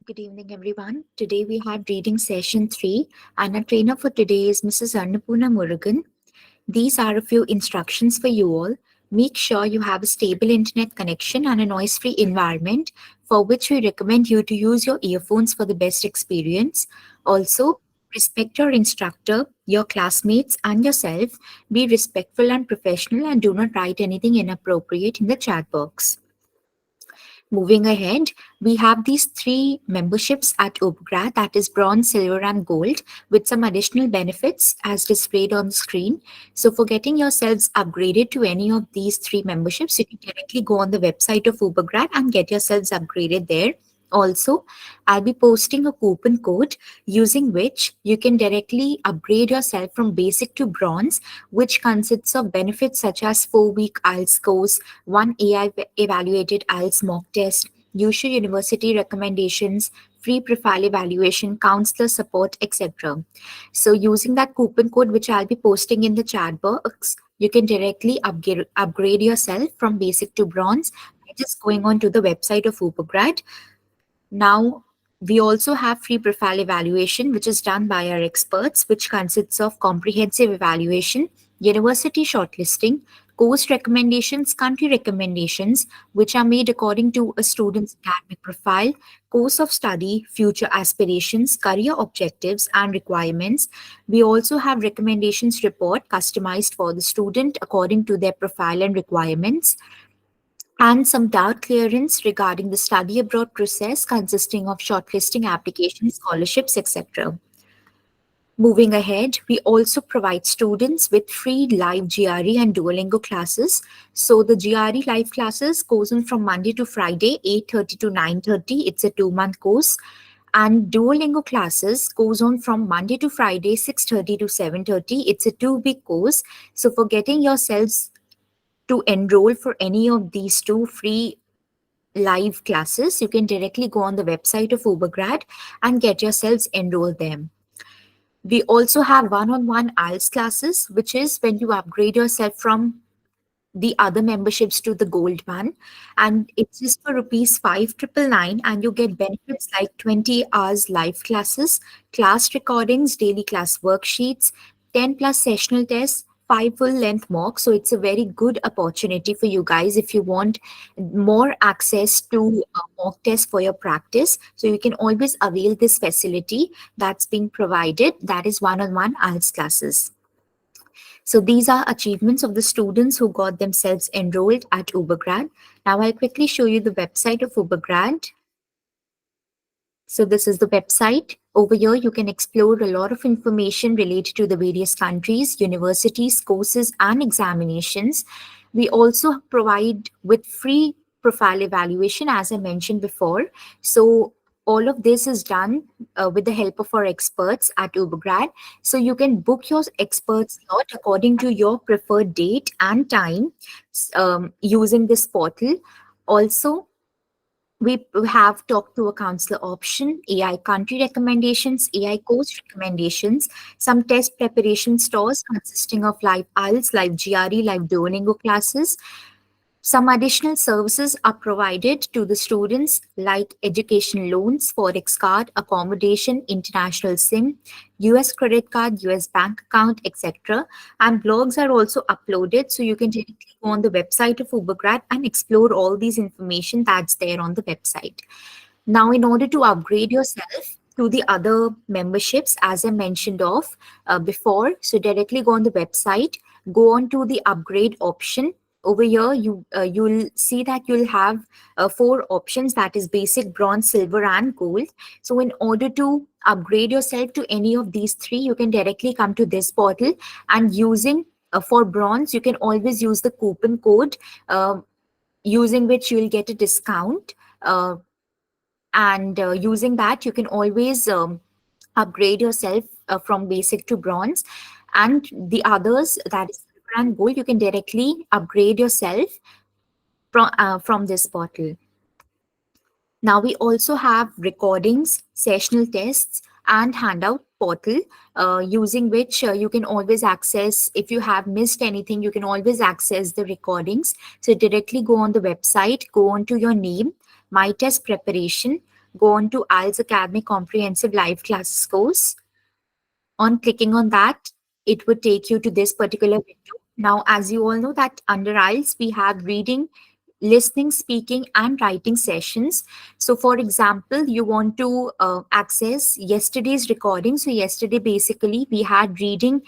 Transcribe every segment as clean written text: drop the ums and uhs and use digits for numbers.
Good evening, everyone. Today we have reading session 3, and our trainer for today is Mrs. Annapurna Murugan. These are a few instructions for you all. Make sure you have a stable internet connection and a noise free environment, for which we recommend you to use your earphones for the best experience. Also, respect your instructor, your classmates, and yourself. Be respectful and professional, and do not write anything inappropriate in the chat box. Moving ahead, we have these three memberships at Ubergrad, that is bronze, silver, and gold, with some additional benefits as displayed on the screen. So for getting yourselves upgraded to any of these three memberships, you can directly go on the website of Ubergrad and get yourselves upgraded there. Also, I'll be posting a coupon code using which you can directly upgrade yourself from basic to bronze, which consists of benefits such as 4-week IELTS course, one AI evaluated IELTS mock test, usual university recommendations, free profile evaluation, counselor support, etc. So using that coupon code, which I'll be posting in the chat box, you can directly upgrade yourself from basic to bronze by just going on to the website of Ubergrad. Now, we also have free profile evaluation, which is done by our experts, which consists of comprehensive evaluation, university shortlisting, course recommendations, country recommendations, which are made according to a student's academic profile, course of study, future aspirations, career objectives, and requirements. We also have recommendations report customized for the student according to their profile and requirements, and some doubt clearance regarding the study abroad process consisting of shortlisting applications, scholarships, etc. Moving ahead, we also provide students with free live GRE and Duolingo classes. So the GRE live classes goes on from Monday to Friday, 8:30 to 9:30. It's a 2-month course. And Duolingo classes goes on from Monday to Friday, 6:30 to 7:30. It's a 2-week course. So for getting yourselves to enroll for any of these two free live classes, you can directly go on the website of Ubergrad and get yourselves enrolled there. We also have one-on-one IELTS classes, which is when you upgrade yourself from the other memberships to the gold one, and it's just for rupees 5,999, and you get benefits like 20 hours live classes, class recordings, daily class worksheets, 10 plus sessional tests, 5 full length mocks. So it's a very good opportunity for you guys if you want more access to mock tests for your practice. So you can always avail this facility that's being provided, that is one-on-one IELTS classes. So these are achievements of the students who got themselves enrolled at Ubergrad. Now I'll quickly show you the website of Ubergrad. So this is the website. Over here, you can explore a lot of information related to the various countries, universities, courses, and examinations. We also provide with free profile evaluation, as I mentioned before. So all of this is done with the help of our experts at Ubergrad. So you can book your expert slot according to your preferred date and time using this portal. Also, we have talk to a counselor option, AI country recommendations, AI course recommendations, some test preparation stores consisting of live IELTS, live GRE, live Duolingo classes. Some additional services are provided to the students like education loans, forex card, accommodation, international SIM, US credit card, US bank account, etc. And blogs are also uploaded, so you can directly go on the website of Ubergrad and explore all these information that's there on the website. Now, in order to upgrade yourself to the other memberships, as I mentioned before, so directly go on the website, go on to the upgrade option. Over here, you'll see that you'll have 4 options, that is basic, bronze, silver, and gold. So in order to upgrade yourself to any of these 3, you can directly come to this portal, and using for bronze, you can always use the coupon code using which you'll get a discount. And using that, you can always upgrade yourself from basic to bronze. And the others, that is silver and gold, you can directly upgrade yourself from this portal. Now we also have recordings, sessional tests, and handout portal using which you can always access, if you have missed anything, you can always access the recordings. So directly go on the website, go on to your name, my test preparation, go on to IELTS Academy Comprehensive Live Classes course. On clicking on that, it would take you to this particular window. Now, as you all know that under IELTS, we have reading, listening, speaking, and writing sessions. So, for example, you want to access yesterday's recording. So, yesterday, basically, we had reading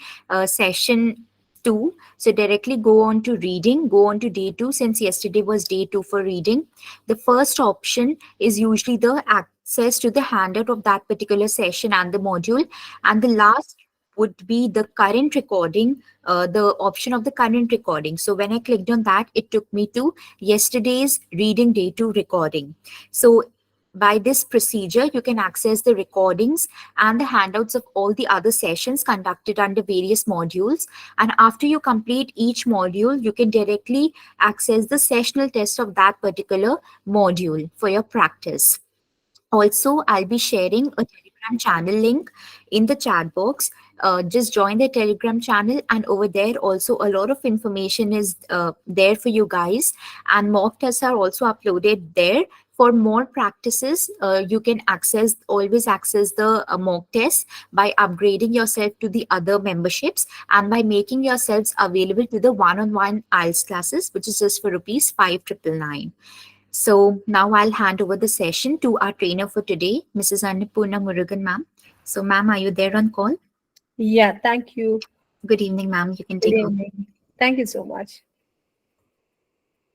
session 2. So, directly go on to reading, go on to day 2, since yesterday was day 2 for reading. The first option is usually the access to the handout of that particular session and the module. And the last would be the current recording, the option of the current recording. So when I clicked on that, it took me to yesterday's reading day 2 recording. So by this procedure, you can access the recordings and the handouts of all the other sessions conducted under various modules. And after you complete each module, you can directly access the sessional test of that particular module for your practice. Also, I'll be sharing a Telegram channel link in the chat box. Just join the Telegram channel, and over there, also a lot of information is there for you guys. And mock tests are also uploaded there. For more practices, you can always access the mock tests by upgrading yourself to the other memberships and by making yourselves available to the one-on-one IELTS classes, which is just for rupees 5,999. So now I'll hand over the session to our trainer for today, Mrs. Annapurna Murugan, ma'am. So, ma'am, are you there on call? Yeah, thank you. Good evening, ma'am. You can Good take over. evening. Thank you so much.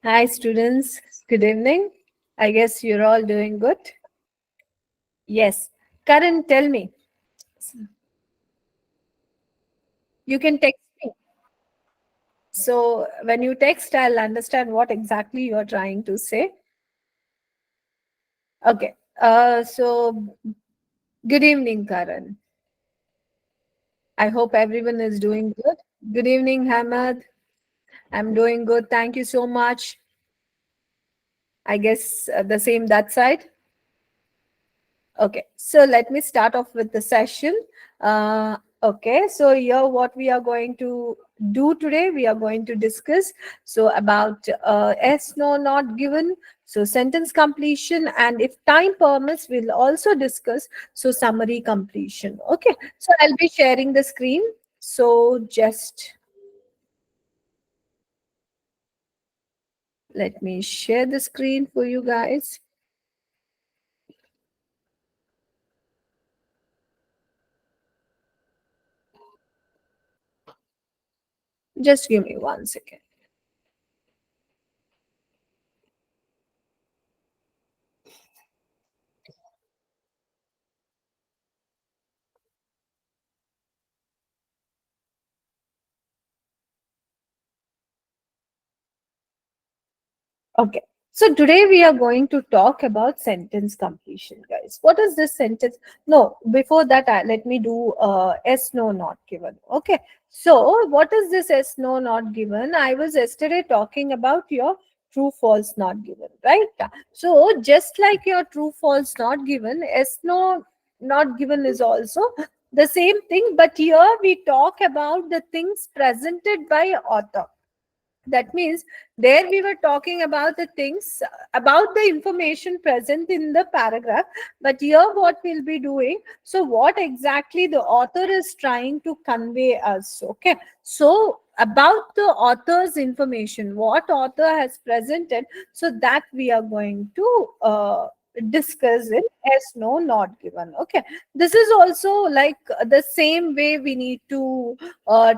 Hi, students. Good evening. I guess you're all doing good. Yes. Karan, tell me. You can text me. So when you text, I'll understand what exactly you're trying to say. Okay. So good evening, Karan. I hope everyone is doing good. Good evening, Hamad. I'm doing good. Thank you so much. I guess the same that side. Okay, so let me start off with the session. Okay, so here what we are going to do today, we are going to discuss about yes, no, not given, so sentence completion, and if time permits, we'll also discuss summary completion. Okay, so I'll be sharing the screen. So just let me share the screen for you guys. Just give me 1 second. Okay. So today we are going to talk about sentence completion, guys. What is this sentence? No, before that, let me do yes, no, not given. Okay. So what is this yes, no, not given? I was yesterday talking about your true, false, not given, right? So just like your true, false, not given, yes, no, not given is also the same thing. But here we talk about the things presented by author. That means there we were talking about the things, about the information present in the paragraph, but here what we'll be doing, so what exactly the author is trying to convey us. Okay, so about the author's information, what author has presented, so that we are going to discuss it as no, not given. Okay, this is also like the same way we need to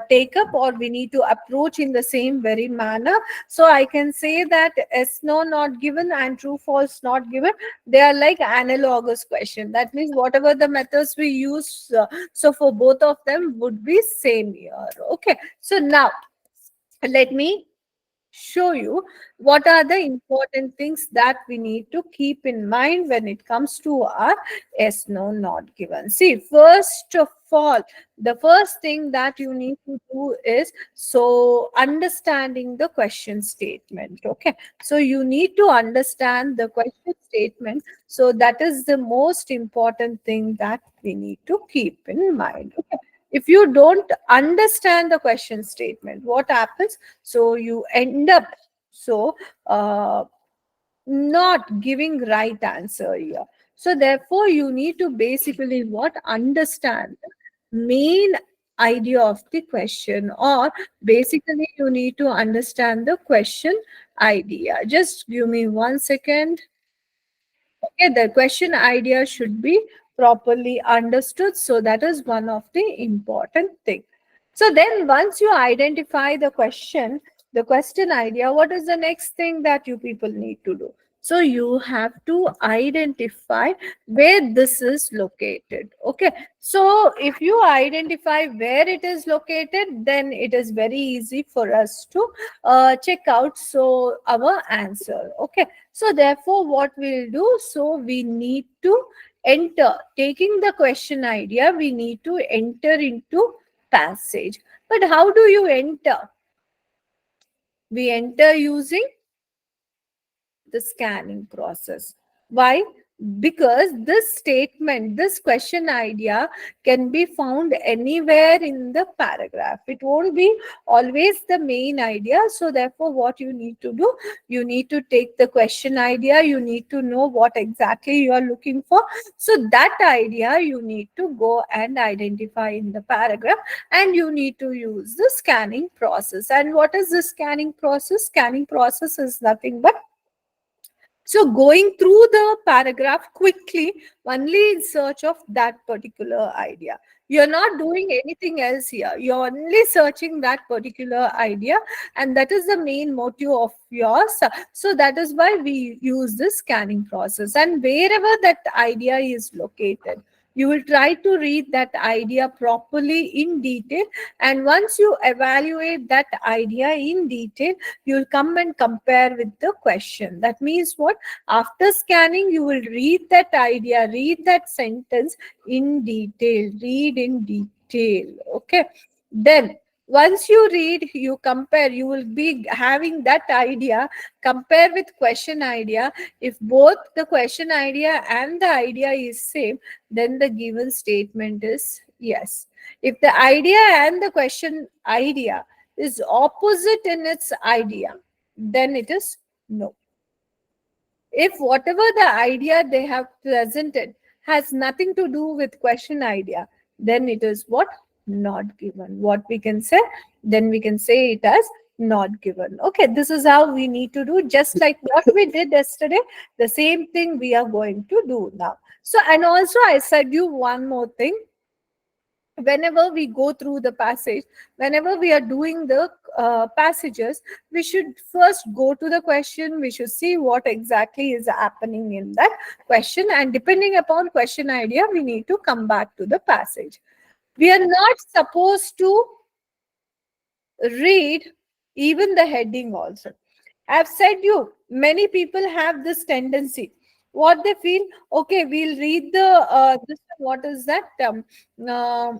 take up, or we need to approach in the same very manner. So I can say that yes, no, not given and true, false, not given, they are like analogous question. That means whatever the methods we use, so for both of them would be same here. Okay, so now let me show you what are the important things that we need to keep in mind when it comes to our yes, no, not given. See, first of all, the first thing that you need to do is understanding the question statement. Okay, so you need to understand the question statement. So that is the most important thing that we need to keep in mind. Okay, if you don't understand the question statement, what happens? So you end up uh, not giving right answer here. So therefore, you need to basically what understand the main idea of the question, or basically you need to understand the question idea. Just give me 1 second. Okay, the question idea should be properly understood. So that is one of the important thing. So then once you identify the question idea, what is the next thing that you people need to do? So you have to identify where this is located. Okay. So if you identify where it is located, then it is very easy for us to check out so our answer. Okay. So therefore, what we'll do, so we need to enter, taking the question idea, we need to enter into passage. But how do you enter? We enter using the scanning process. Why? Because this statement, this question idea can be found anywhere in the paragraph. It won't be always the main idea. So therefore, what you need to do, you need to take the question idea, you need to know what exactly you are looking for. So that idea you need to go and identify in the paragraph, and you need to use the scanning process. And what is the scanning process? Scanning process is nothing but so going through the paragraph quickly, only in search of that particular idea. You're not doing anything else here. You're only searching that particular idea, and that is the main motive of yours. So that is why we use this scanning process. And wherever that idea is located, you will try to read that idea properly in detail. And once you evaluate that idea in detail, you'll come and compare with the question. That means what? After scanning, you will read that idea, read that sentence in detail, read in detail. Okay. Then once you read, you compare, you will be having that idea, compare with question idea. If both the question idea and the idea is same, then the given statement is yes. If the idea and the question idea is opposite in its idea, then it is no. If whatever the idea they have presented has nothing to do with question idea, then it is what? Not given. What we can say? Then we can say it as not given. Okay, this is how we need to do, just like what we did yesterday. The same thing we are going to do now. So, and also I said you one more thing. Whenever we go through the passage, whenever we are doing the passages, we should first go to the question, we should see what exactly is happening in that question, and depending upon question idea, we need to come back to the passage. We are not supposed to read even the heading also. I've said you, many people have this tendency. What they feel, okay, we'll read the this, what is that? Uh,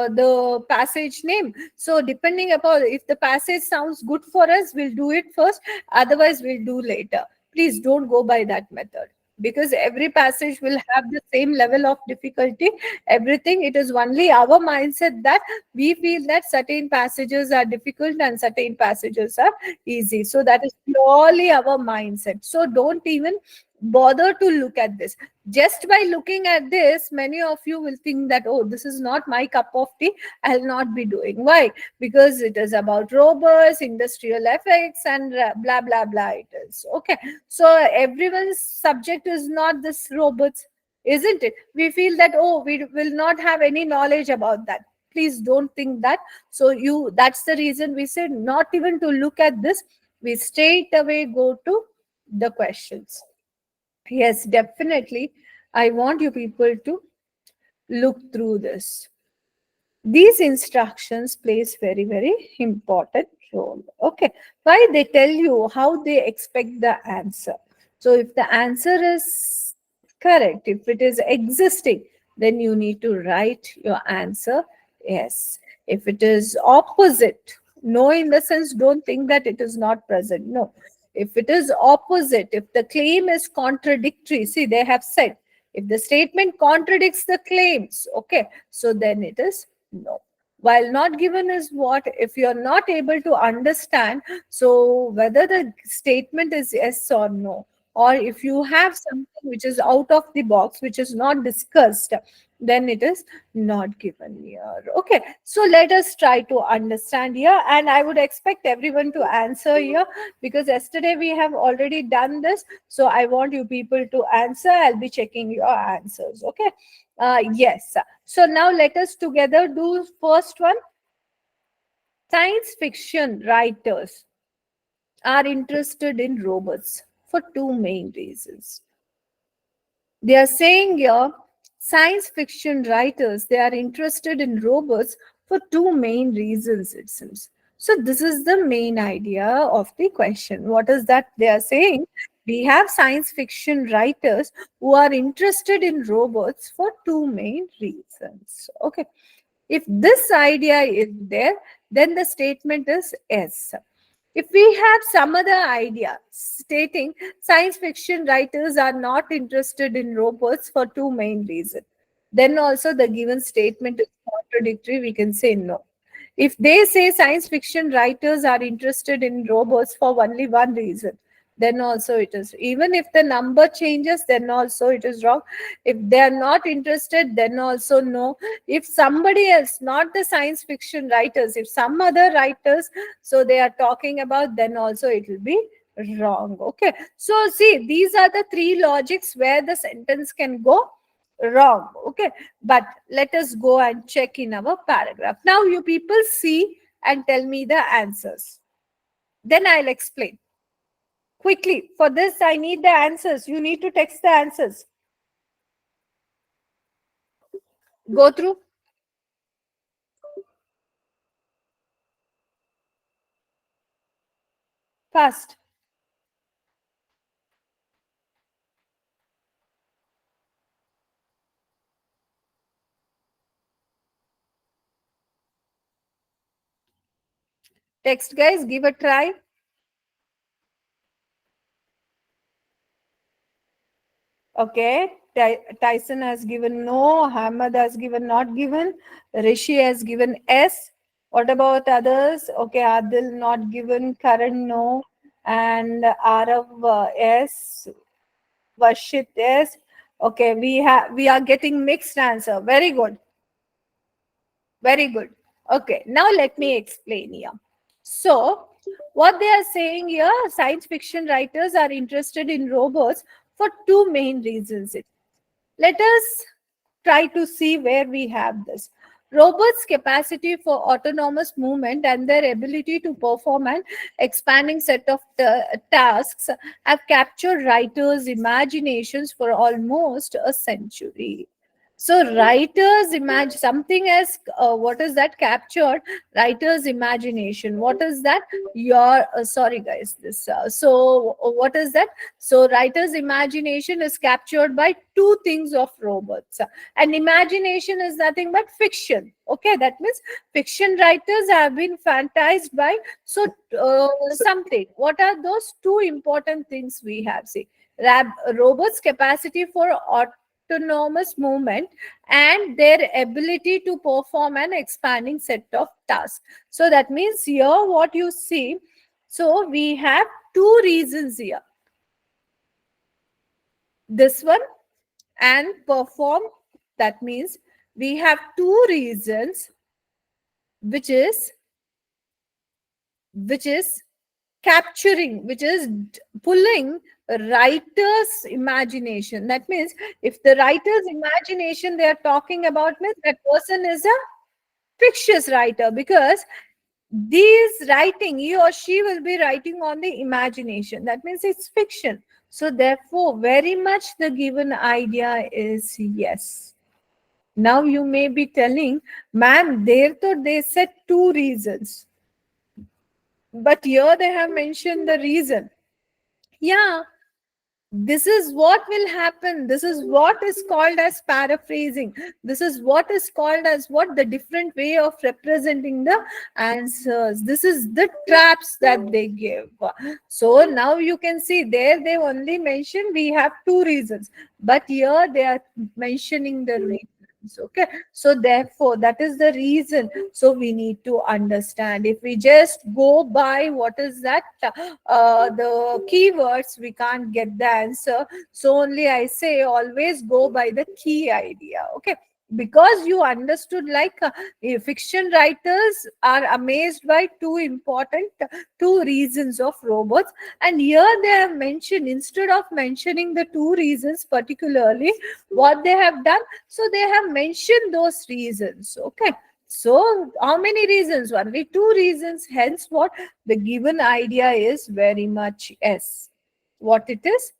the passage name. So depending upon if the passage sounds good for us, we'll do it first. Otherwise, we'll do later. Please don't go by that method, because every passage will have the same level of difficulty. Everything, it is only our mindset that we feel that certain passages are difficult and certain passages are easy. So that is purely our mindset. So don't even bother to look at this. Just by looking at this, many of you will think that, oh, this is not my cup of tea, I'll not be doing. Why? Because it is about robots, industrial effects, and blah blah blah it is. Okay. So everyone's subject is not this robots, isn't it? We feel that, oh, we will not have any knowledge about that. Please don't think that. So you, that's the reason we said not even to look at this. We straight away go to the questions. Yes, definitely. I want you people to look through this. These instructions plays very, very important role. Okay. Why? They tell you how they expect the answer. So if the answer is correct, if it is existing, then you need to write your answer yes. If it is opposite, no, in the sense, don't think that it is not present. No. If it is opposite, if the claim is contradictory, see, they have said if the statement contradicts the claims, okay, so then it is no. While not given is what? If you're not able to understand, so whether the statement is yes or no, or if you have something which is out of the box, which is not discussed, then it is not given here. Okay, so let us try to understand here, and I would expect everyone to answer here, because yesterday we have already done this. So I want you people to answer. I'll be checking your answers. Okay. Yes. So now let us together do first one. Science fiction writers are interested in robots for two main reasons. They are saying here, science fiction writers, they are interested in robots for two main reasons, it seems. So this is the main idea of the question. What is that they are saying? We have science fiction writers who are interested in robots for two main reasons. Okay. If this idea is there, then the statement is yes. If we have some other idea stating science fiction writers are not interested in robots for two main reasons, then also the given statement is contradictory. We can say no. If they say science fiction writers are interested in robots for only one reason, then also it is. Even if the number changes, then also it is wrong. If they are not interested, then also no. If somebody else, not the science fiction writers, if some other writers, so they are talking about, then also it will be wrong. Okay, so see, these are the three logics where the sentence can go wrong. Okay, but let us go and check in our paragraph. Now you people see and tell me the answers, then I'll explain quickly. For this I need the answers. You need to text the answers. Go through fast. Text, guys, give a try. Okay, Tyson has given no, Hamad has given not given, Rishi has given S. What about others? Okay, Adil not given, Karan no, and Arav S, Vashit S. Okay, we are getting mixed answer. Very good. Very good. Okay, now let me explain here. So, what they are saying here, science fiction writers are interested in robots for two main reasons. Let us try to see where we have this. Robots' capacity for autonomous movement and their ability to perform an expanding set of tasks have captured writers' imaginations for almost a century. So writers imagine something as what is that captured writer's imagination? What is that? Your sorry guys, this what is that? So writer's imagination is captured by two things of robots, and imagination is nothing but fiction. Okay, that means fiction writers have been fantasized by so something. What are those two important things we have? See, robots' capacity for autonomous movement and their ability to perform an expanding set of tasks. So that means here what you see, so we have two reasons here. This one and perform, that means we have two reasons, which is capturing, which is pulling writer's imagination. That means if the writer's imagination they are talking about means that person is a fictitious writer, because these writing, he or she will be writing on the imagination. That means it's fiction. So therefore very much the given idea is yes. Now you may be telling, ma'am, there to they said two reasons, but here they have mentioned the reason. Yeah, this is what will happen. This is what is called as paraphrasing. This is what is called as what the different way of representing the answers. This is the traps that they give. So now you can see there they only mention we have two reasons, but here they are mentioning the reason. Okay, so therefore that is the reason. So we need to understand, if we just go by what is that, the keywords, we can't get the answer. So only I say always go by the key idea. Okay, because you understood, like, fiction writers are amazed by two important, two reasons of robots, and here they have mentioned, instead of mentioning the two reasons particularly, what they have done, so they have mentioned those reasons. Okay, so how many reasons? Only two reasons. Hence what, the given idea is very much yes, what it is.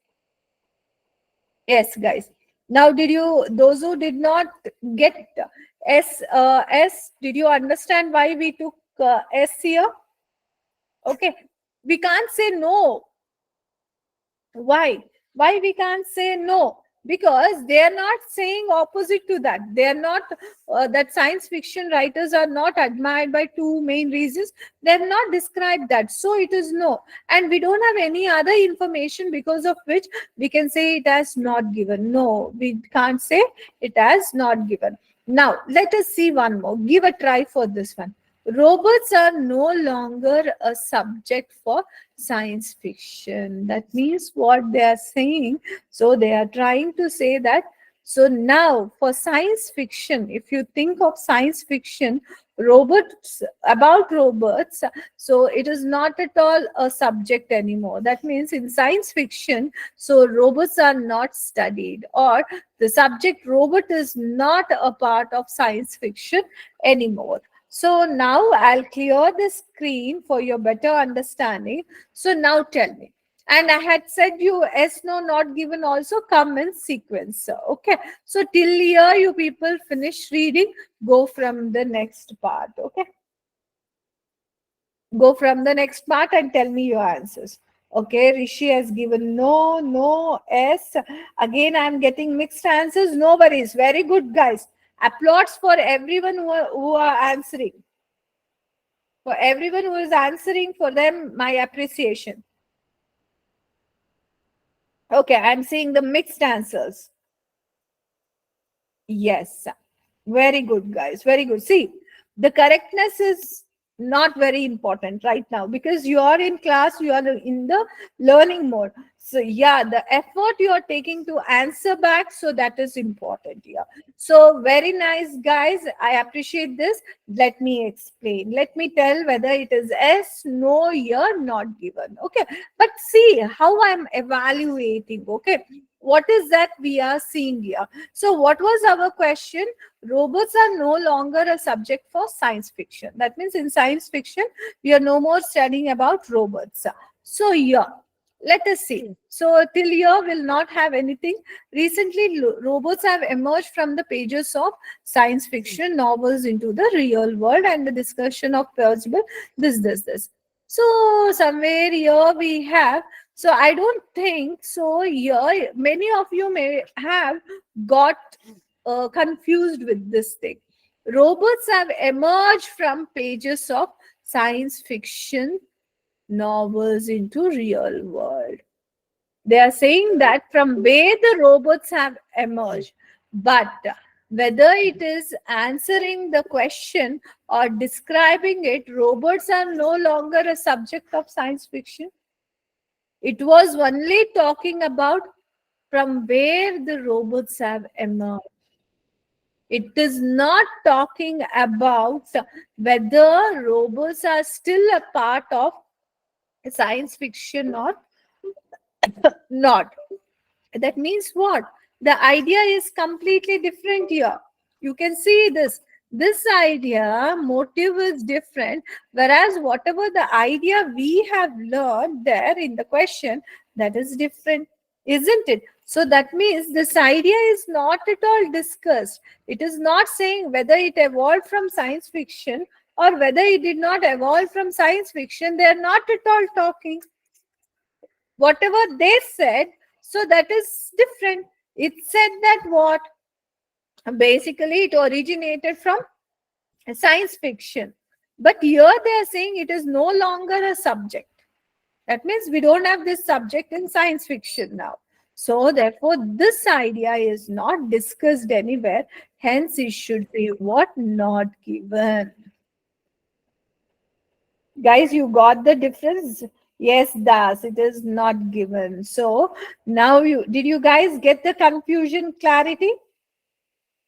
Yes, guys. Now, did you, those who did not get S, did you understand why we took S here? Okay, we can't say no. Why we can't say no? Because they are not saying opposite to that. They are not, that science fiction writers are not admired by two main reasons. They have not described that, so it is no. And we don't have any other information because of which we can say it has not given. No, we can't say it has not given. Now let us see one more. Give a try for this one. Robots are no longer a subject for science fiction. That means what they are saying. So they are trying to say that. So now for science fiction, if you think of science fiction, robots, about robots, so it is not at all a subject anymore. That means in science fiction, so robots are not studied, or the subject robot is not a part of science fiction anymore. So now I'll clear the screen for your better understanding. So now tell me. And I had said you yes, no, not given also come in sequence. Okay. So till here you people finish reading, go from the next part. Okay. Go from the next part and tell me your answers. Okay, Rishi has given no, no, yes. Again, I'm getting mixed answers. No worries. Very good, guys. Applause for everyone who are answering. For everyone who is answering, for them, my appreciation. Okay, I'm seeing the mixed answers. Yes. Very good, guys. Very good. See, the correctness is not very important right now because you are in class, you are in the learning mode. So, yeah, the effort you are taking to answer back, so that is important here. So, very nice, guys. I appreciate this. Let me explain. Let me tell whether it is yes, no, here, not given. Okay. But see how I'm evaluating. Okay. What is that we are seeing here? So, what was our question? Robots are no longer a subject for science fiction. That means in science fiction, we are no more studying about robots. So, yeah, let us see. So, till here, we'll not have anything. Recently, robots have emerged from the pages of science fiction novels into the real world, and the discussion of possible this. So, somewhere here we have. So, I don't think so. Here, many of you may have got confused with this thing. Robots have emerged from pages of science fiction novels into real world. They are saying that from where the robots have emerged, but whether it is answering the question or describing it, robots are no longer a subject of science fiction. It was only talking about from where the robots have emerged. It is not talking about whether robots are still a part of science fiction or not. That means what? The idea is completely different here. You can see this. This idea, motive is different, whereas whatever the idea we have learned there in the question, that is different, isn't it? So that means this idea is not at all discussed. It is not saying whether it evolved from science fiction or whether it did not evolve from science fiction. They are not at all talking. Whatever they said, so that is different. It said that what? Basically, it originated from science fiction. But here they are saying it is no longer a subject. That means we don't have this subject in science fiction now. So therefore, this idea is not discussed anywhere Hence, it should be what? Not given. Guys, you got the difference? Yes, das. It is not given. So now did you guys get the confusion clarity?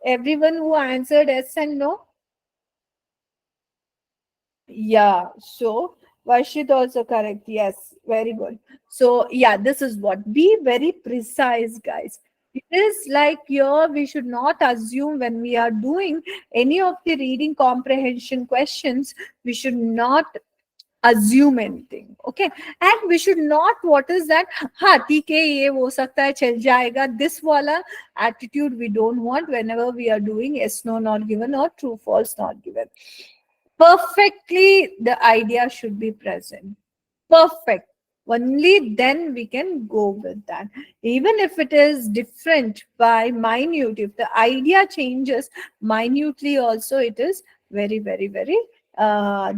Everyone who answered yes and no? Yeah. So Varshit also correct. Yes. Very good. So yeah, this is what. Be very precise, guys. It is like here we should not assume when we are doing any of the reading comprehension questions, we should not assume anything. Okay, and we should not, what is that, हाँ ठीक है ये हो सकता है चल जाएगा, this वाला attitude we don't want whenever we are doing yes no not given or true false not given. Perfectly the idea should be present. Perfect. Only then we can go with that. Even if it is different by minute, if the idea changes minutely, also it is very, very, very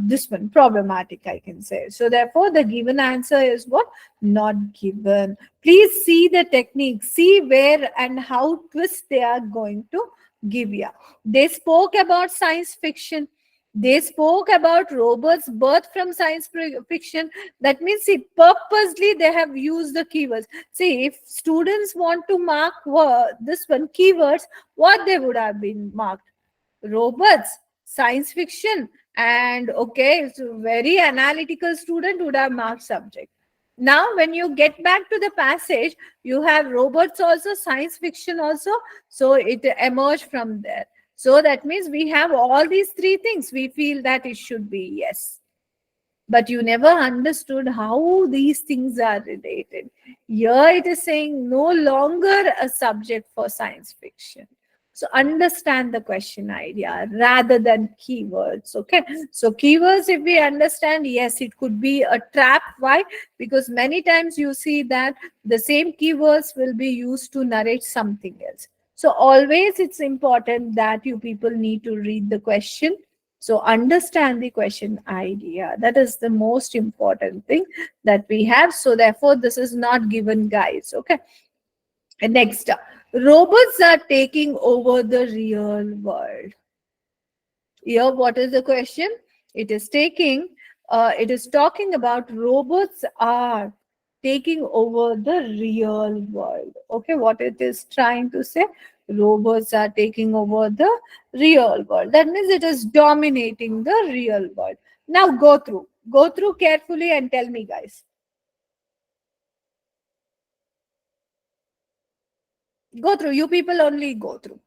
this one problematic, I can say. So therefore, the given answer is what? Not given. Please see the technique, see where and how twist they are going to give you. They spoke about science fiction. They spoke about Robert's birth from science fiction. That means, see, purposely they have used the keywords. See, if students want to mark this one keywords, what they would have been marked? Robots, science fiction, and okay, so very analytical student would have marked subject. Now, when you get back to the passage, you have robots also, science fiction also, so it emerged from there. So that means we have all these three things. We feel that it should be yes. But you never understood how these things are related. Here it is saying no longer a subject for science fiction. So understand the question idea rather than keywords. Okay. So keywords, if we understand, yes, it could be a trap. Why? Because many times you see that the same keywords will be used to narrate something else. So always it's important that you people need to read the question. So understand the question idea. That is the most important thing that we have. So therefore, this is not given, guys. Okay. And next, robots are taking over the real world. Here, what is the question? It is it is talking about robots are taking over the real world. Okay, what it is trying to say? Robots are taking over the real world. That means it is dominating the real world. Now go through carefully and tell me, guys. Go through. You people only go through.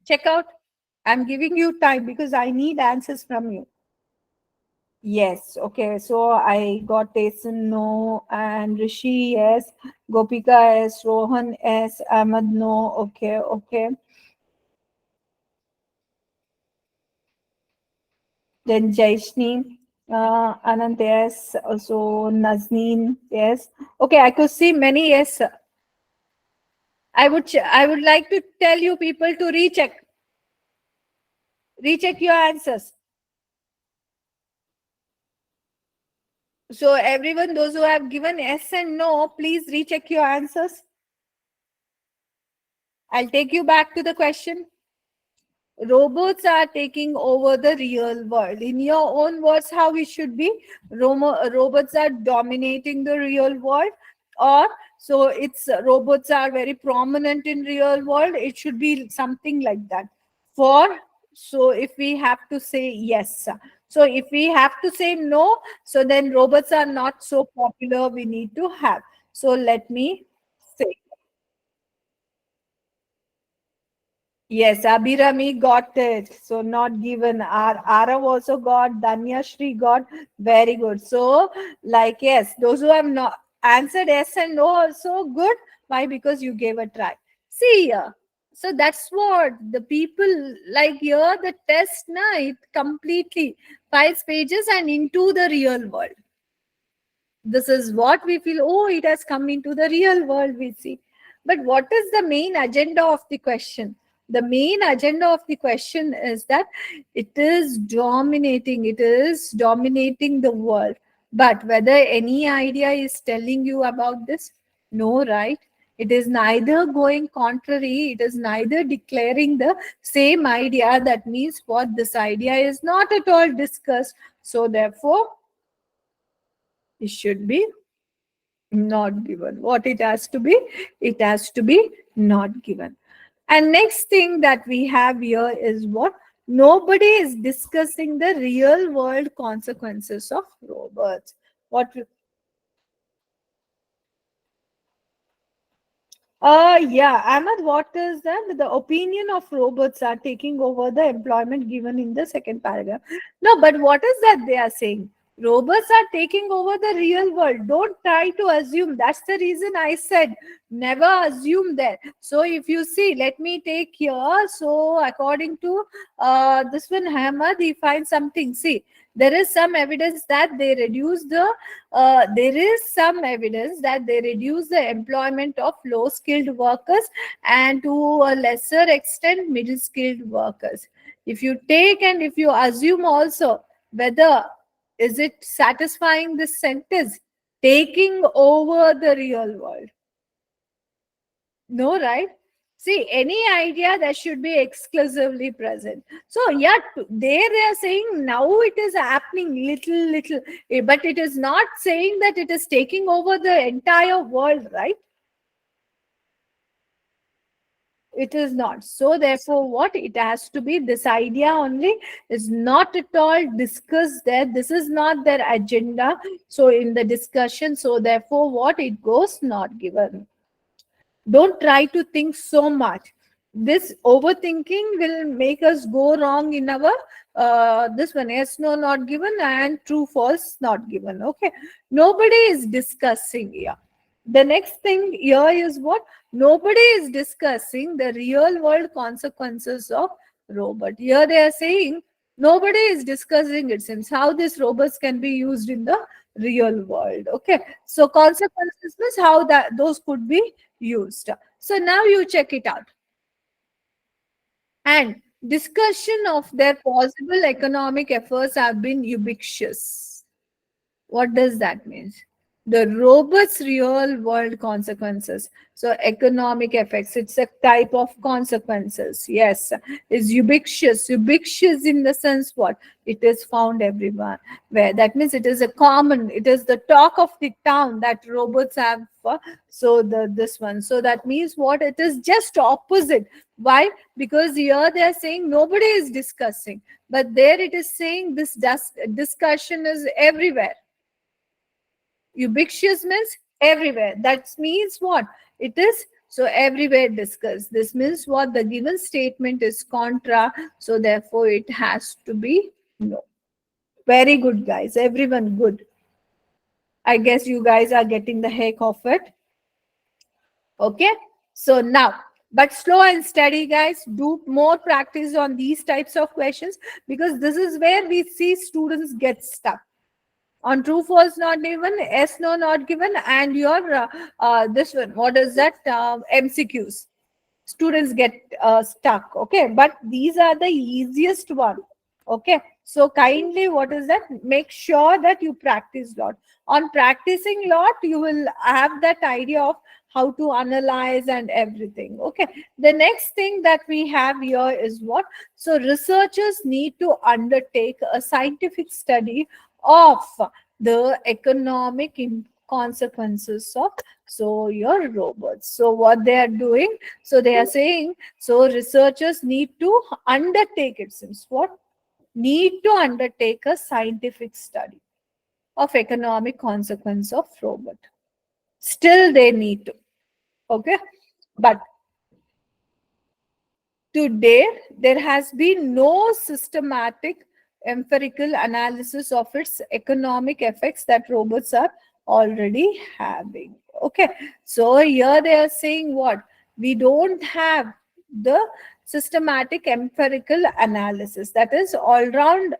Check out. I'm giving you time because I need answers from you. Yes. Okay. So I got Tayson no, and Rishi yes, Gopika yes, Rohan yes, Ahmad no. Okay. Okay. Then Jaishni, Anand yes, also Nazneen yes. Okay. I could see many yes. I would like to tell you people to recheck your answers. So everyone, those who have given yes and no, please recheck your answers. I'll take you back to the question. Robots are taking over the real world. In your own words, how it should be? Robots are dominating the real world, or so it's robots are very prominent in real world. It should be something like that. For so if we have to say yes, so if we have to say no, so then robots are not so popular. We need to have. So let me say. Yes, Abhirami got it. So not given. Arav also got. Danya Shri got. Very good. So like yes, those who have not answered yes and no also good. Why? Because you gave a try. See here. So that's what the people like here. The test night completely 5 pages and into the real world. This is what we feel. Oh, it has come into the real world. We see. But what is the main agenda of the question? The main agenda of the question is that it is dominating the world. But whether any idea is telling you about this? No, right? It is neither going contrary, it is neither declaring the same idea. That means what? This idea is not at all discussed. So, therefore, it should be not given. What it has to be? It has to be not given. And next thing that we have here is what? Nobody is discussing the real world consequences of robots. What yeah, Ahmed, what is that? The opinion of robots are taking over the employment given in the second paragraph. No, but what is that they are saying? Robots are taking over the real world. Don't try to assume. That's the reason I said never assume that. So if you see, let me take here. So according to this one, Ahmed, he finds something. See, there is some evidence that they reduce the there is some evidence that they reduce the employment of low skilled workers and to a lesser extent middle skilled workers. If you take and if you assume also, whether is it satisfying this sentence, taking over the real world? No, right? See, any idea that should be exclusively present. So, yeah, there they are saying now it is happening little, but it is not saying that it is taking over the entire world, right? It is not. So, therefore, what it has to be, this idea only is not at all discussed there. This is not their agenda. So, in the discussion, so therefore, what it goes not given. Don't try to think so much. This overthinking will make us go wrong in our this one, yes no not given and true false not given. Okay, nobody is discussing here. The next thing here is what? Nobody is discussing the real world consequences of robot. Here they are saying nobody is discussing, it seems, how these robots can be used in the real world. Okay, so consequences means how that those could be used. So now you check it out. And discussion of their possible economic efforts have been ubiquitous. What does that mean? The robust real world consequences. So economic effects, it's a type of consequences. Yes, is ubiquitous. Ubiquitous in the sense what? It is found everywhere. Where that means it is a common, it is the talk of the town that robots have. So the this one. So that means what? It is just opposite. Why? Because here they are saying nobody is discussing, but there it is saying this discussion is everywhere. Ubiquitous means everywhere. That means what? It is so everywhere discussed. This means what? The given statement is contra. So therefore it has to be no. Very good, guys. Everyone good. I guess you guys are getting the heck of it. Okay. So now, but slow and steady, guys. Do more practice on these types of questions because this is where we see students get stuck. On true false not given, yes no not given, and your this one, what is that? MCQs, students get stuck. Okay, but these are the easiest one. Okay, so kindly, what is that? Make sure that you practice lot. On practicing lot, you will have that idea of how to analyze and everything. Okay, the next thing that we have here is what? So researchers need to undertake a scientific study of the economic consequences of so your robots. So what they are doing, so they are saying, so researchers need to undertake, it seems, what? Need to undertake a scientific study of economic consequence of robot. Still they need to. Okay. But to date, there has been no systematic empirical analysis of its economic effects that robots are already having. Okay, so here they are saying what? We don't have the systematic empirical analysis, that is all round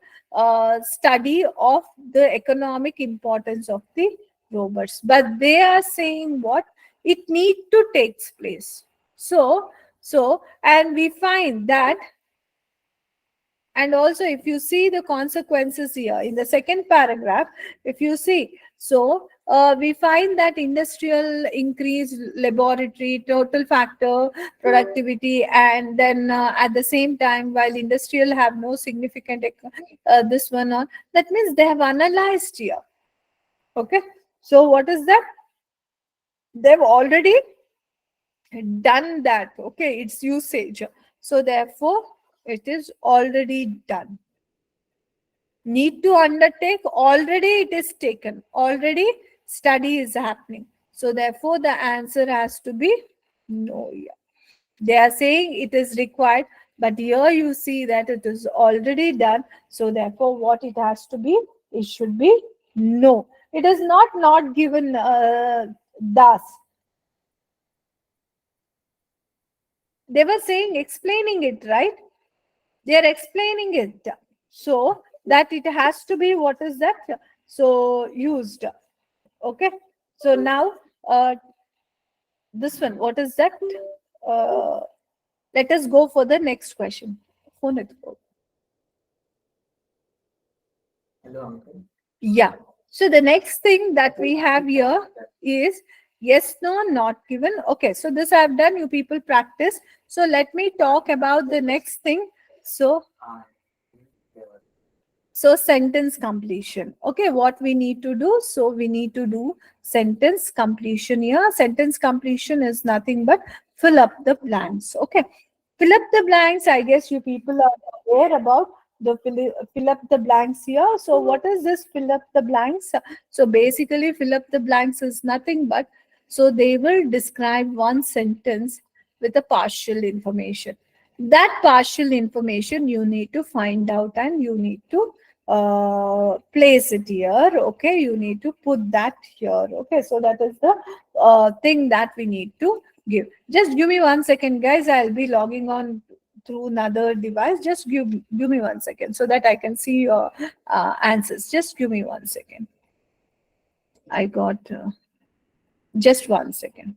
study of the economic importance of the robots, but they are saying what? It need to take place. So So, and we find that, and also if you see the consequences here in the second paragraph, if you see, so we find that industrial increase laboratory total factor productivity, and then at the same time, while industrial have no significant this one on, that means they have analyzed here. Okay, so what is that? They've already done that. Okay, it's usage, so therefore it is already done. Need to undertake, already it is taken, already study is happening, so therefore the answer has to be no here. They are saying it is required, but here you see that it is already done, so therefore what it has to be, it should be no. It is not given thus. They were saying explaining it, right? They are explaining it, so that it has to be, what is that, so used. Okay, so now this one, what is that, uh, let us go for the next question. Phone it. Yeah. So the next thing that we have here is yes, no, not given. Okay. So this I have done. You people practice. So let me talk about the next thing. So sentence completion. Okay, what we need to do? So we need to do sentence completion here. Sentence completion is nothing but fill up the blanks. Okay, fill up the blanks. I guess you people are aware about the fill up the blanks here. So what is this fill up the blanks? So basically fill up the blanks is nothing but, so they will describe one sentence with a partial information. That partial information you need to find out, and you need to place it here. Okay, you need to put that here. Okay, so that is the thing that we need to give. Just give me 1 second, guys. I'll be logging on through another device. Just give me 1 second so that I can see your answers. Just give me 1 second. I got just 1 second.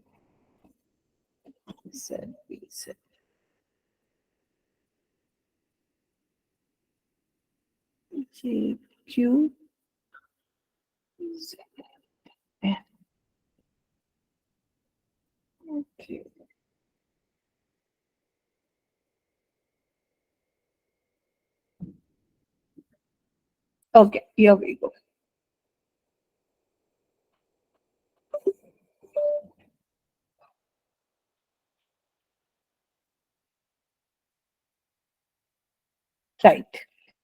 Q, Q, Z, F. Okay. Okay, here we go. Right.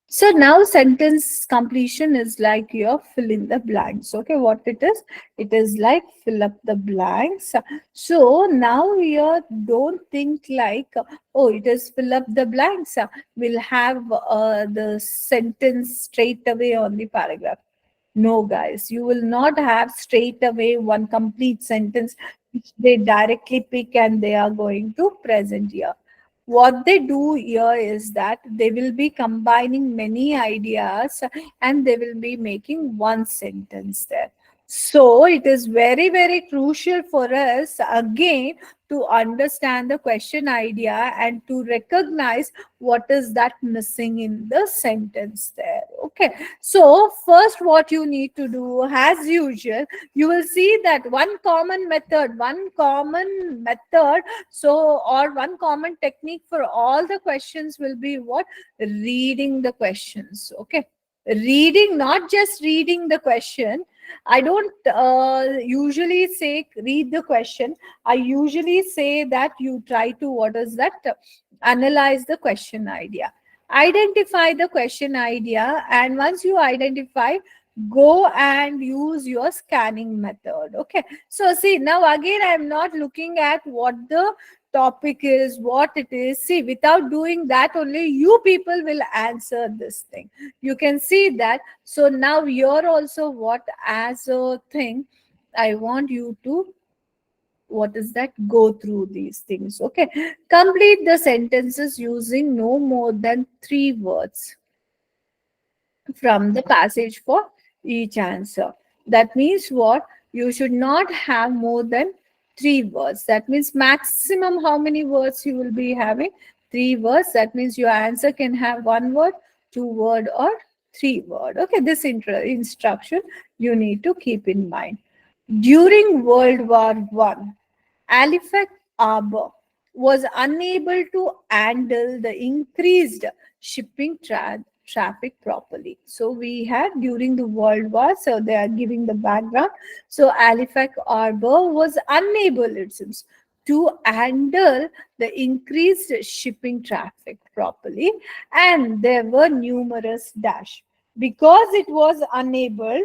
So now sentence completion is like your fill in the blanks. Okay, what it is? It is like fill up the blanks. So now here don't think like, oh, it is fill up the blanks. We'll have the sentence straight away on the paragraph. No, guys, you will not have straight away one complete sentence which they directly pick and they are going to present here. What they do here is that they will be combining many ideas and they will be making one sentence there. So it is very, very crucial for us again to understand the question idea and to recognize what is that missing in the sentence there. Okay, so first what you need to do, as usual, you will see that one common method, so or one common technique for all the questions will be what? Reading the questions. Okay, reading, not just reading the question. I don't usually say read the question. I usually say that you try to, what is that, analyze the question idea, identify the question idea, and once you identify, go and use your scanning method. Okay, so see, now again I'm not looking at what the topic is, what it is. See, without doing that only you people will answer this thing. You can see that. So now you're also, what, as a thing, I want you to, what is that, go through these things. Okay, complete the sentences using no more than 3 words from the passage for each answer. That means what? You should not have more than 3 words. That means maximum how many words you will be having? 3 words. That means your answer can have 1 word, 2 word, or 3 word. Okay, this instruction you need to keep in mind. During World War One, Halifax Harbour was unable to handle the increased shipping traffic properly. So we had during the World War, so they are giving the background. So Halifax Harbour was unable, it seems, to handle the increased shipping traffic properly, and there were numerous dash. Because it was unable,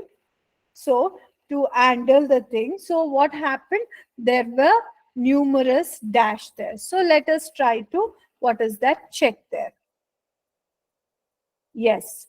so to handle the thing, so what happened, there were numerous dash there. So let us try to, what is that, check there. Yes,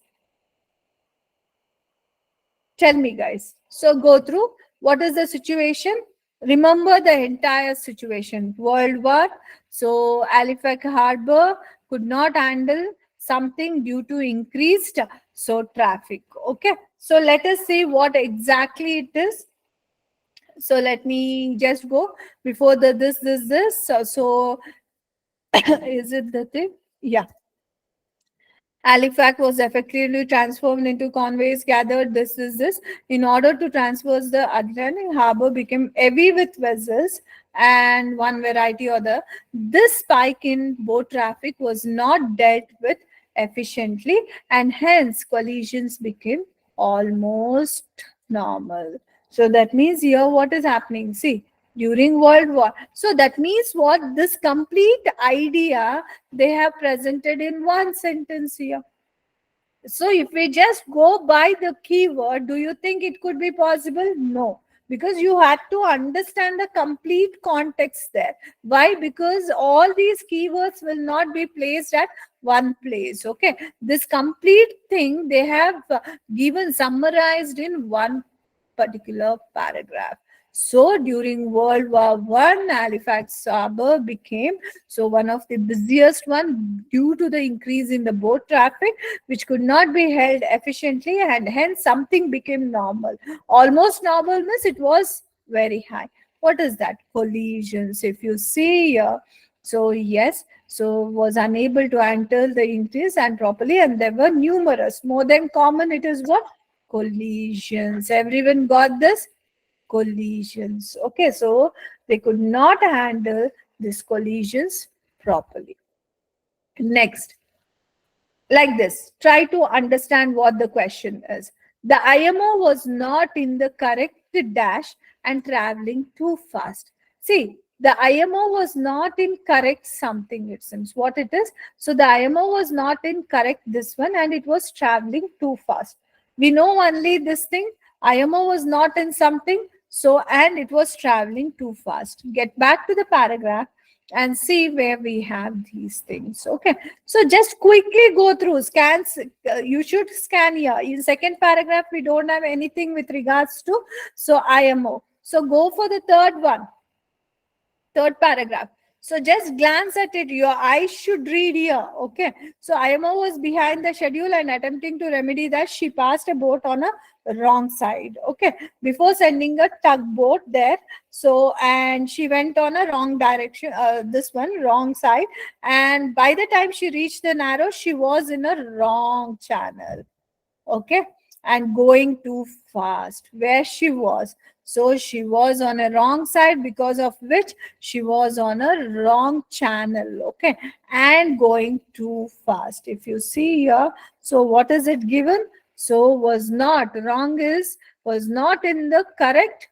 tell me guys. So go through, what is the situation? Remember the entire situation. World War, so Halifax Harbor could not handle something due to increased so traffic. Okay, so let us see what exactly it is. So let me just go before the this. So is it the thing? Yeah. Halifax was effectively transformed into convoys gathered. This is this. In order to transfer the Atlantic harbor became heavy with vessels and one variety or the. This spike in boat traffic was not dealt with efficiently, and hence collisions became almost normal. So that means here what is happening? See, during World War. So that means what? This complete idea they have presented in one sentence here. So if we just go by the keyword, do you think it could be possible? No, because you had to understand the complete context there. Why? Because all these keywords will not be placed at one place. Okay, this complete thing they have given summarized in one particular paragraph. So during World War One, Halifax Harbour became so one of the busiest one due to the increase in the boat traffic, which could not be held efficiently, and hence something became normal. Almost normal means it was very high. What is that? Collisions. If you see here, so yes, so was unable to handle the increase and properly, and there were numerous. More than common, it is what? Collisions. Everyone got this? Collisions. Okay, so they could not handle these collisions properly. Next, like this, try to understand what the question is. The IMO was not in the correct dash and traveling too fast. See, the IMO was not in correct something, it seems. What it is? So the IMO was not in correct this one, and it was traveling too fast. We know only this thing. IMO was not in something, so and it was traveling too fast. Get back to the paragraph and see where we have these things. Okay, so just quickly go through scans. You should scan here. In second paragraph, we don't have anything with regards to so IMO. So go for the third one, third paragraph. So just glance at it. Your eyes should read here. Okay. So IMO was behind the schedule and attempting to remedy that. She passed a boat on a wrong side. Okay. Before sending a tugboat there. So, and she went on a wrong direction. This one, wrong side. And by the time she reached the narrow, she was in a wrong channel. Okay, and going too fast where she was, so she was on a wrong side, because of which she was on a wrong channel. Okay, and going too fast. If you see here, so what is it given? So was not, wrong is was not in the correct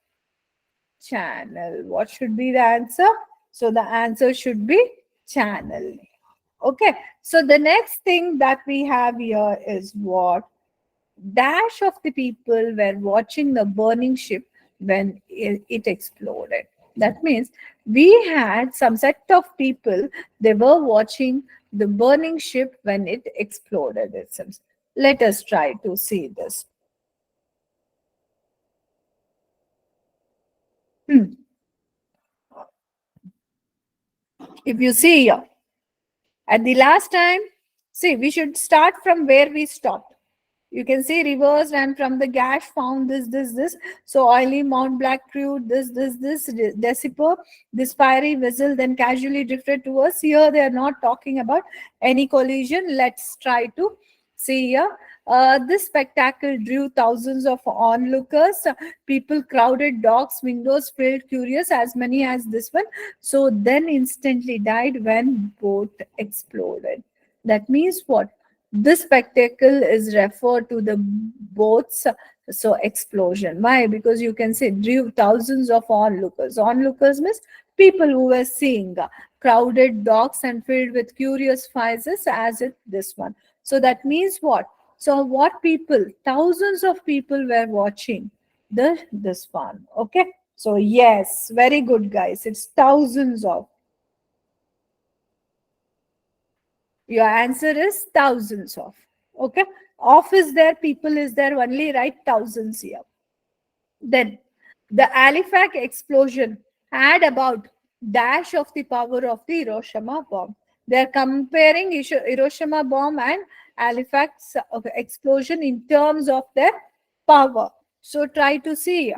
channel. What should be the answer? So the answer should be channel. Okay, so the next thing that we have here is what? Dash of the people were watching the burning ship when it exploded. That means we had some set of people, they were watching the burning ship when it exploded, it seems. Let us try to see this. If you see here, at the last time, see, we should start from where we stopped. You can see reversed, and from the gash found this. So oily Mount Black crude, this Deciper, this fiery vessel then casually drifted towards. Here they are not talking about any collision. Let's try to see here. This spectacle drew thousands of onlookers. People crowded docks, windows filled, curious, as many as this one. So then instantly died when boat exploded. That means what? This spectacle is referred to the boat's explosion. Why? Because you can say drew thousands of onlookers. Onlookers means people who were seeing crowded docks and filled with curious faces as it this one. So that means what? So what people? Thousands of people were watching this one. Okay. So yes, very good guys. It's thousands of. Your answer is thousands of. Okay. Of is there, people is there, only write thousands here. Then the Halifax explosion had about dash of the power of the Hiroshima bomb. They are comparing Hiroshima bomb and Halifax explosion in terms of their power. So try to see.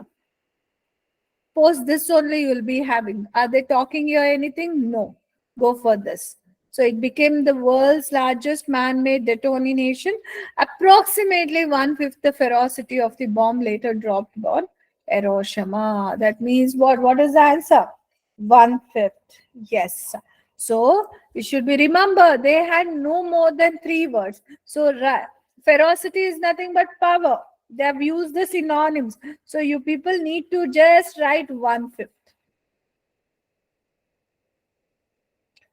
Post this only you will be having. Are they talking here anything? No. Go for this. So it became the world's largest man-made detonation. Approximately one-fifth the ferocity of the bomb later dropped on Hiroshima. That means what? What is the answer? One-fifth. Yes. So it should be, remember, they had no more than three words. So ferocity is nothing but power. They have used the synonyms. So you people need to just write one-fifth.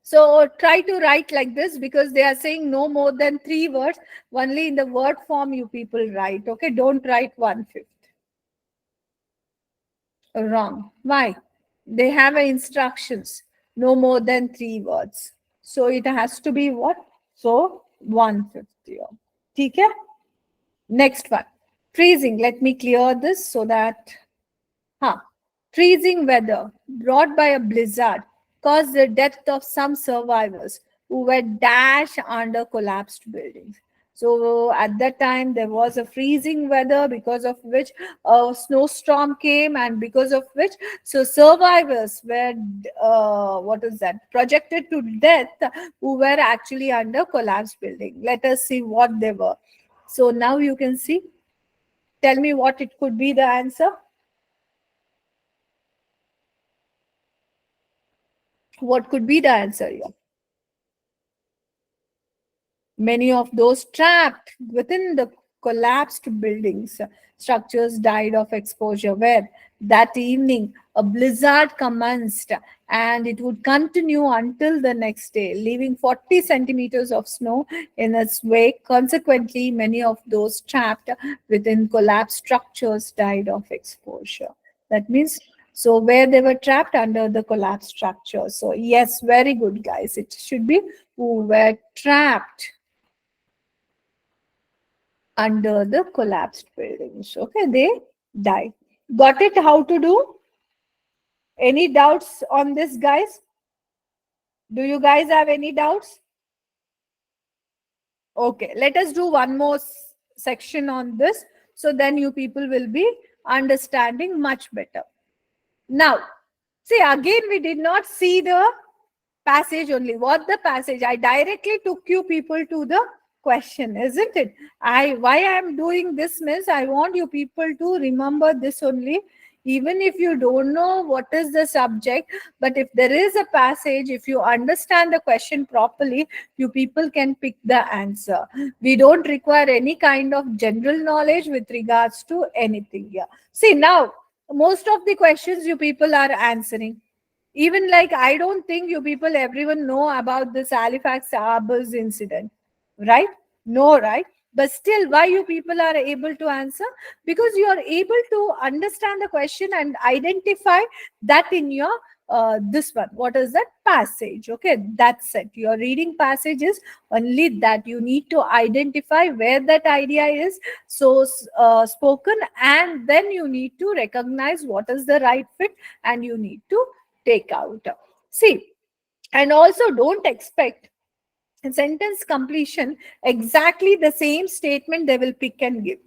So try to write like this, because they are saying no more than three words. Only in the word form you people write. Okay, don't write one-fifth. Wrong. Why? They have instructions. No more than three words. So it has to be what? So one-fifth here. Okay? Next one. Freezing. Let me clear this so that freezing weather brought by a blizzard caused the death of some survivors who were dashed under collapsed buildings. So at that time there was a freezing weather, because of which a snowstorm came, and because of which so survivors were what is that, projected to death, who were actually under collapsed building. Let us see what they were. So now you can see. Tell me what it could be the answer. What could be the answer here? Many of those trapped within the collapsed buildings structures died of exposure, where that evening a blizzard commenced, and it would continue until the next day, leaving 40 centimeters of snow in its wake. Consequently, many of those trapped within collapsed structures died of exposure. That means, so where they were trapped under the collapsed structure. So yes, very good guys. It should be who were trapped under the collapsed buildings. Okay, they died. Got it? How to do? Any doubts on this, guys? Do you guys have any doubts? Okay, let us do one more section on this, so then you people will be understanding much better. Now, see, again, we did not see the passage only. What the passage? I directly took you people to the question, isn't it? Why I am doing this means I want you people to remember this only. Even if you don't know what is the subject, but if there is a passage, if you understand the question properly, you people can pick the answer. We don't require any kind of general knowledge with regards to anything here. See, now, most of the questions you people are answering. Even like, I don't think you people, everyone know about this Halifax Harbors incident, right? No, right? But still, why you people are able to answer? Because you are able to understand the question and identify that in your this one. What is that passage? Okay, that's it. Your reading passage is only that. You need to identify where that idea is so spoken, and then you need to recognize what is the right fit, and you need to take out. See, and also don't expect sentence completion, exactly the same statement they will pick and give.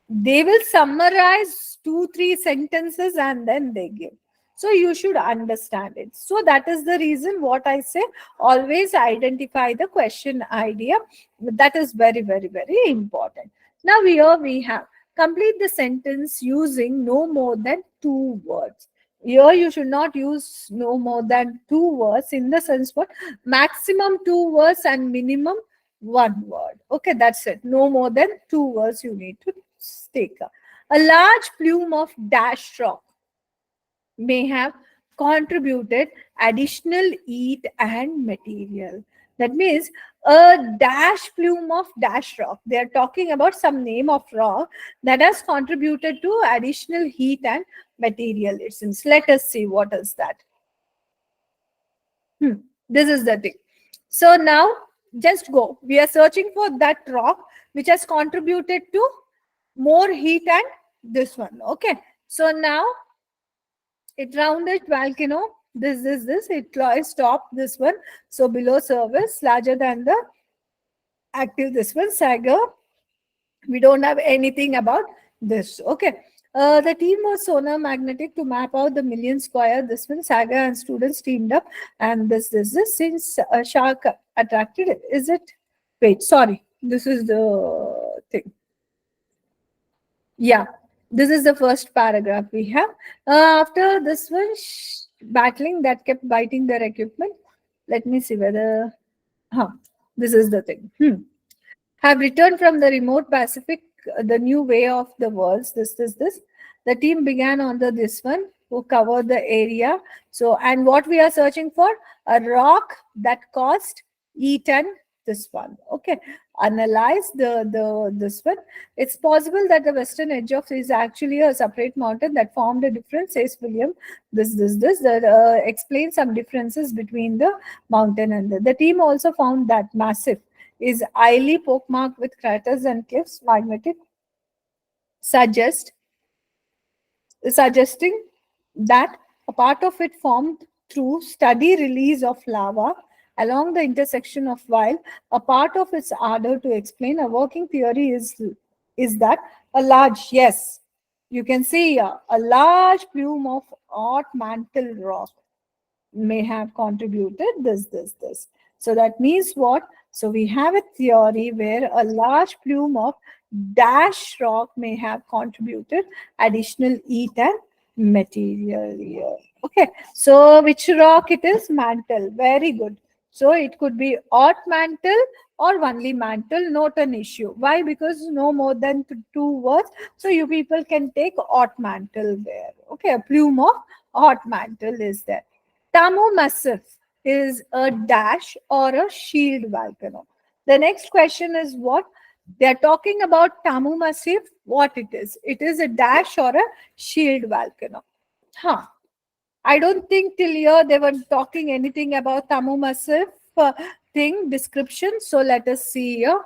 They will summarize 2 3 sentences and then they give. So you should understand it. So that is the reason what I say, always identify the question idea. That is very very very important. Now here we have complete the sentence using no more than 2 words. Here you should not use no more than 2 words, in the sense what, maximum 2 words and minimum 1 word. Okay, that's it. No more than 2 words you need to take. A large plume of dash rock may have contributed additional heat and material. That means a dash plume of dash rock. They are talking about some name of rock that has contributed to additional heat and material. It seems. Let us see what is that. This is the thing. So now just go. We are searching for that rock which has contributed to more heat and this one. Okay. So now it rounded volcano. This. It stopped this one. So below surface, larger than the active this one. Saga, we don't have anything about this. Okay. The team was sonar magnetic to map out the million square. This one, Saga and students teamed up, and this. Since shark attracted, is it? Wait, sorry. This is the thing. Yeah, this is the first paragraph we have. After this one, battling that kept biting their equipment. Let me see whether. Huh, this is the thing. Have returned from the remote Pacific, the new way of the worlds. This. The team began on this one, who covered the area. So, and what we are searching for? A rock that caused eaten this one. Okay, analyze the this one. It's possible that the western edge of is actually a separate mountain that formed a difference, says William. This that explains some differences between the mountain and the team also found that massive is highly pockmarked with craters and cliffs, magnetic, suggest suggesting that a part of it formed through steady release of lava along the intersection of, while a part of its ardor to explain a working theory is that a large, yes, you can see here, a large plume of hot mantle rock may have contributed this. So that means what? So we have a theory where a large plume of dash rock may have contributed additional heat and material here. Okay, so which rock it is? Mantle. Very good. So it could be hot mantle or only mantle, not an issue. Why? Because no more than 2 words. So you people can take hot mantle there. Okay, a plume of hot mantle is there. Tamu Massif is a dash or a shield volcano. The next question is what? They are talking about Tamu Massif. What it is? It is a dash or a shield volcano. Huh. I don't think till here they were talking anything about Tamu Massif thing description. So let us see here.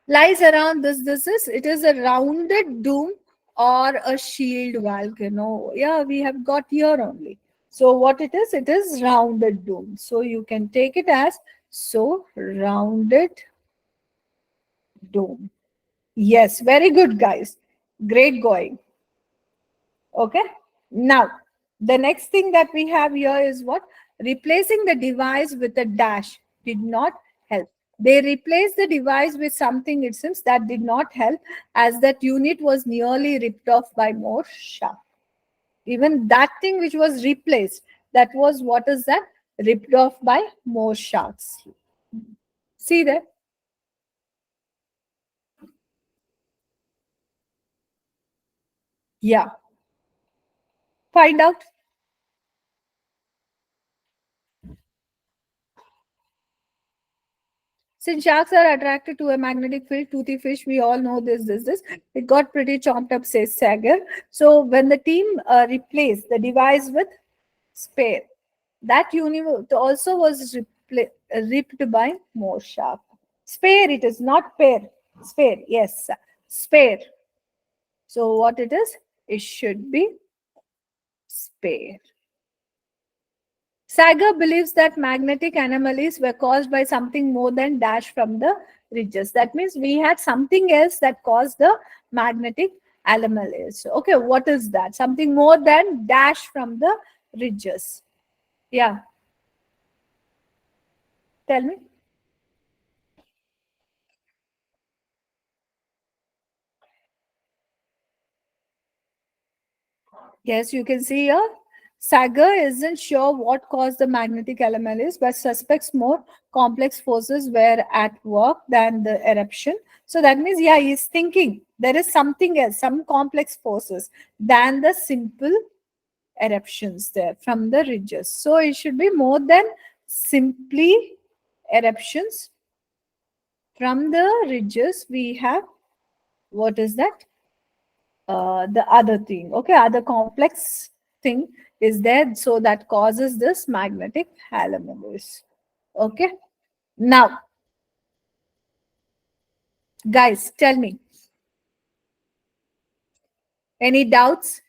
Lies around this is, it is a rounded dome or a shield volcano. Yeah, we have got here only. So what it is rounded dome. So you can take it as, so rounded dome. Yes, very good guys, great going. Okay, now the next thing that we have here is what? Replacing the device with a dash did not help. They replaced the device with something, it seems, that did not help, as that unit was nearly ripped off by more sharp. Even that thing which was replaced, that was, what is that? Ripped off by more sharks. See there? Yeah. Find out. Since sharks are attracted to a magnetic field, toothy fish, we all know this. It got pretty chomped up, says Sager. So when the team replaced the device with spare, that unit also was ripped by more shark. Spare, it is not pair. Spare, yes, spare. So what it is? It should be spare. Sager believes that magnetic anomalies were caused by something more than dash from the ridges. That means we had something else that caused the magnetic anomalies. Okay, what is that? Something more than dash from the ridges. Yeah, tell me. Yes, you can see here. Sager isn't sure what caused the magnetic anomalies, but suspects more complex forces were at work than the eruption. So that means, yeah, he's thinking there is something else, some complex forces than the simple eruptions there from the ridges. So it should be more than simply eruptions from the ridges. We have, what is that? The other thing, okay, other complex thing is there, so that causes this magnetic anomalies. Okay, now guys, tell me, any doubts?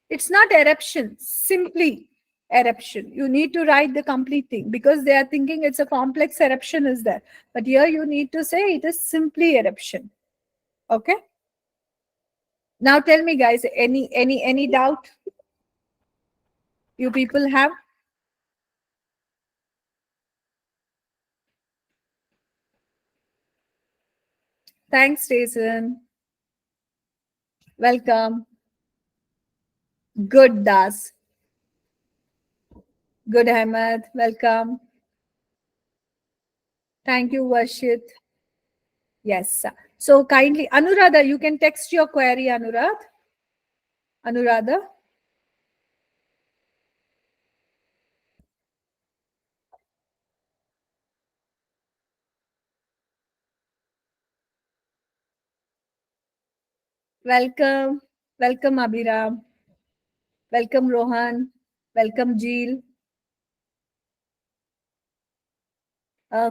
It's not eruption, simply eruption. You need to write the complete thing because they are thinking it's a complex eruption is there, but here you need to say it is simply eruption. Okay, now tell me guys, any doubt you people have? Thanks, Jason. Welcome. Good, Das. Good, Ahmed. Welcome. Thank you, Varshit. Yes. So kindly, Anuradha, you can text your query, Anuradha. Welcome. Welcome, Abhiram. Welcome, Rohan. Welcome, Jeel.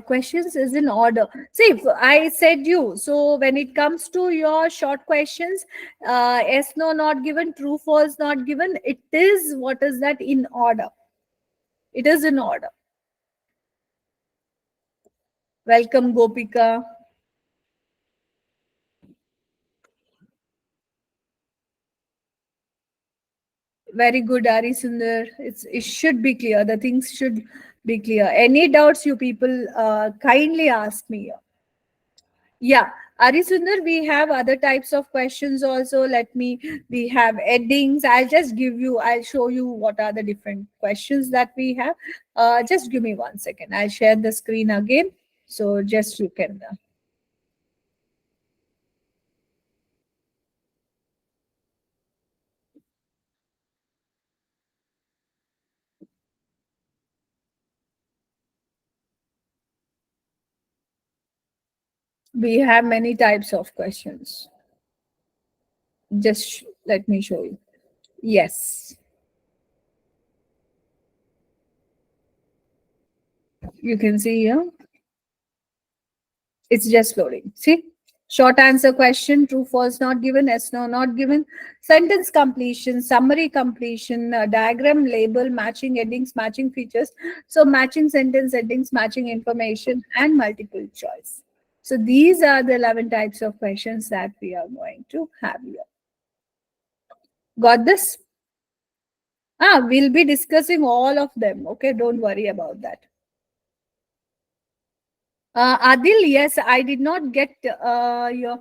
Questions is in order. See, I said you. So when it comes to your short questions, yes, no, not given, true, false, not given, it is, what is that, in order. It is in order. Welcome, Gopika. Very good, Ari Sundar. It should be clear. The things should be clear. Any doubts, you people kindly ask me. Yeah, Ari Sundar, we have other types of questions also. We have headings. I'll show you what are the different questions that we have. Just give me 1 second. I'll share the screen again. So just you can. We have many types of questions. Just let me show you. Yes, you can see here. It's just loading. See? Short answer question, true, false, not given, yes, no, not given. Sentence completion, summary completion, diagram, label, matching headings, matching features. So matching sentence headings, matching information, and multiple choice. So these are the 11 types of questions that we are going to have here. Got this? We'll be discussing all of them. Okay, don't worry about that. Adil, yes, I did not get your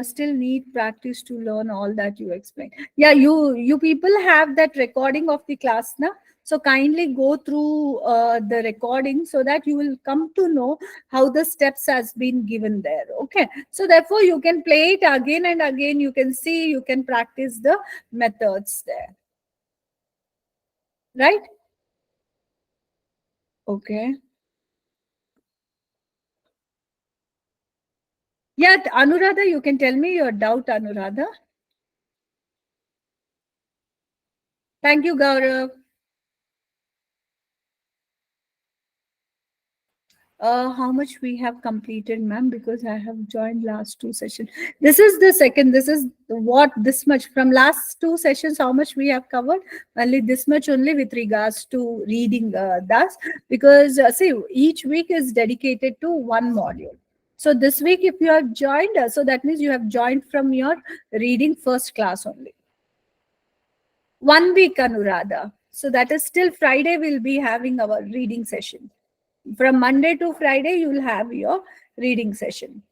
still need practice to learn all that you explained. Yeah, you people have that recording of the class now. So kindly go through the recording so that you will come to know how the steps has been given there. Okay. So therefore you can play it again and again. You can see, you can practice the methods there. Right? Okay. Yeah, Anuradha, you can tell me your doubt, Anuradha. Thank you, Gaurav. How much we have completed, ma'am? Because I have joined last two sessions. This is the second. This is what this much from last two sessions. How much we have covered? Only this much only with regards to reading. Thus, because see, each week is dedicated to one module. So this week, if you have joined, so that means you have joined from your reading first class only. 1 week, Anuradha. So that is still Friday. We'll be having our reading session. From Monday to Friday, you will have your reading session.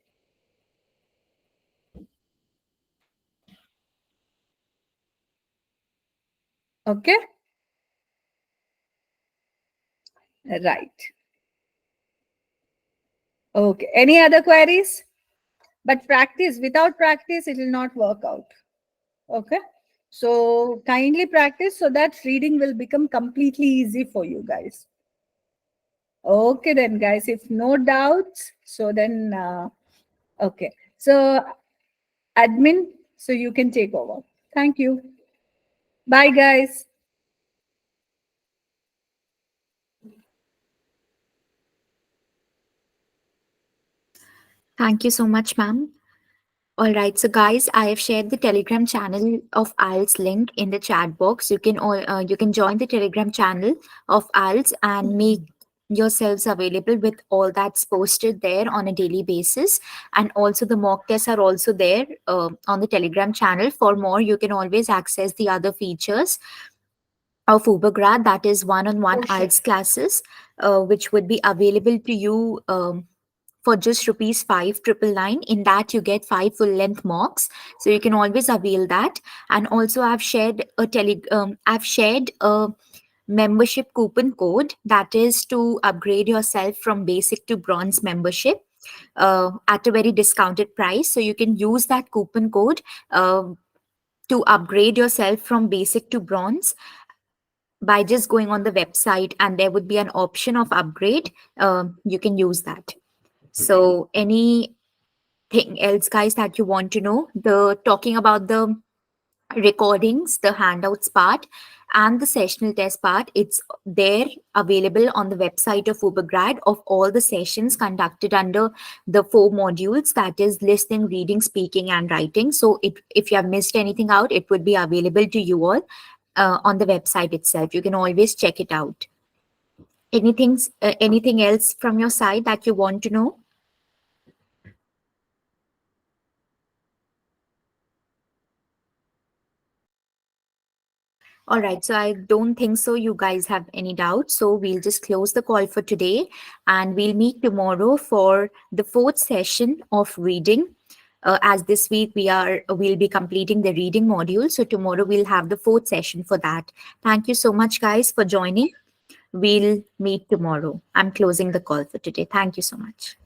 Okay? Right. Okay. Any other queries? But practice, without practice, it will not work out. Okay? So kindly practice so that reading will become completely easy for you guys. Okay, then, guys. If no doubts, so then, okay. So, admin, so you can take over. Thank you. Bye, guys. Thank you so much, ma'am. All right, so guys, I have shared the Telegram channel of IELTS link in the chat box. You can join the Telegram channel of IELTS and make yourselves available with all that's posted there on a daily basis. And also the mock tests are also there on the Telegram channel. For more, you can always access the other features of Ubergrad, that is one-on-one IELTS classes, which would be available to you. For just rupees 5,999. In that, you get 5 full-length mocks, so you can always avail that. And also, I've shared a membership coupon code that is to upgrade yourself from basic to bronze membership at a very discounted price. So you can use that coupon code to upgrade yourself from basic to bronze by just going on the website, and there would be an option of upgrade. You can use that. So anything else, guys, that you want to know? The talking about the recordings, the handouts part, and the sessional test part, it's there available on the website of Ubergrad of all the sessions conducted under the 4 modules, that is listening, reading, speaking, and writing. So if you have missed anything out, it would be available to you all on the website itself. You can always check it out. Anything else from your side that you want to know? All right, so I don't think so you guys have any doubts. So we'll just close the call for today, and we'll meet tomorrow for the 4th session of reading. As this week we'll be completing the reading module. So tomorrow we'll have the 4th session for that. Thank you so much, guys, for joining. We'll meet tomorrow. I'm closing the call for today. Thank you so much.